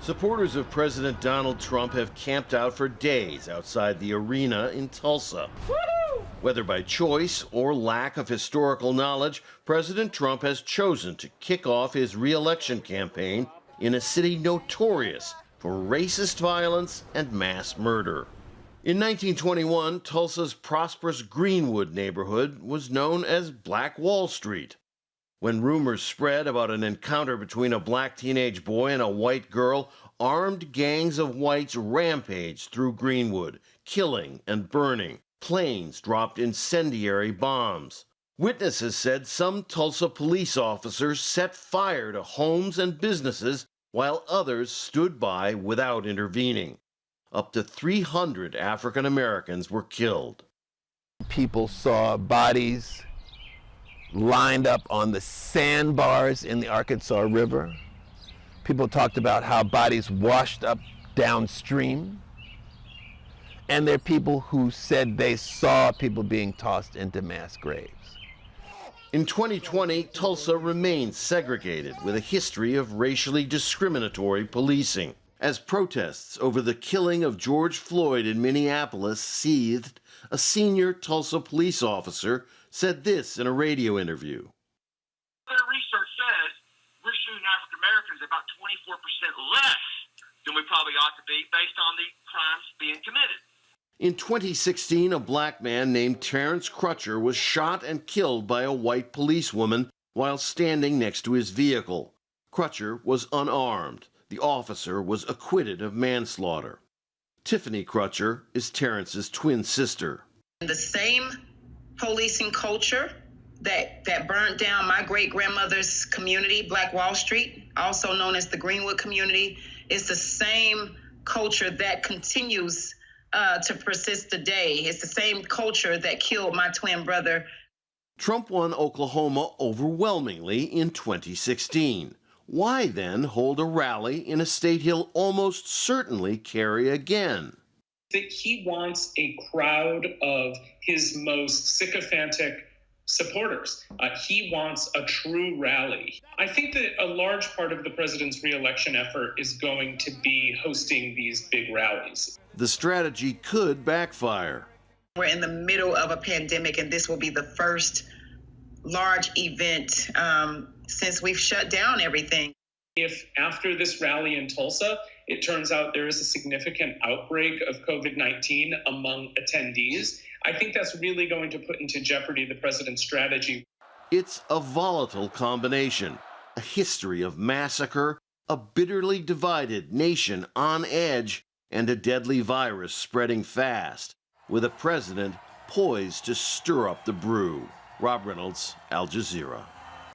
Supporters of President Donald Trump have camped out for days outside the arena in Tulsa. Woo-hoo! Whether by choice or lack of historical knowledge, President Trump has chosen to kick off his re-election campaign in a city notorious for racist violence and mass murder. In 1921, Tulsa's prosperous Greenwood neighborhood was known as Black Wall Street. When rumors spread about an encounter between a black teenage boy and a white girl, armed gangs of whites rampaged through Greenwood, killing and burning. Planes dropped incendiary bombs. Witnesses said some Tulsa police officers set fire to homes and businesses while others stood by without intervening. Up to 300 African Americans were killed. People saw bodies lined up on the sandbars in the Arkansas River. People talked about how bodies washed up downstream. And there are people who said they saw people being tossed into mass graves. In 2020, Tulsa remains segregated with a history of racially discriminatory policing. As protests over the killing of George Floyd in Minneapolis seethed, a senior Tulsa police officer said this in a radio interview. Their research says we're shooting African Americans about 24% less than we probably ought to be based on the crimes being committed. In 2016, a black man named Terrence Crutcher was shot and killed by a white policewoman while standing next to his vehicle. Crutcher was unarmed. The officer was acquitted of manslaughter. Tiffany Crutcher is Terrence's twin sister. The same policing culture that burned down my great-grandmother's community, Black Wall Street, also known as the Greenwood community, is the same culture that continues to persist today. It's the same culture that killed my twin brother. Trump won Oklahoma overwhelmingly in 2016. Why then hold a rally in a state he'll almost certainly carry again? That he wants a crowd of his most sycophantic supporters. He wants a true rally. I think that a large part of the president's re-election effort is going to be hosting these big rallies. The strategy could backfire. We're in the middle of a pandemic, and this will be the first large event since we've shut down everything. If after this rally in Tulsa, it turns out there is a significant outbreak of COVID-19 among attendees, I think that's really going to put into jeopardy the president's strategy. It's a volatile combination, a history of massacre, a bitterly divided nation on edge, and a deadly virus spreading fast, with a president poised to stir up the brew. Rob Reynolds, Al Jazeera.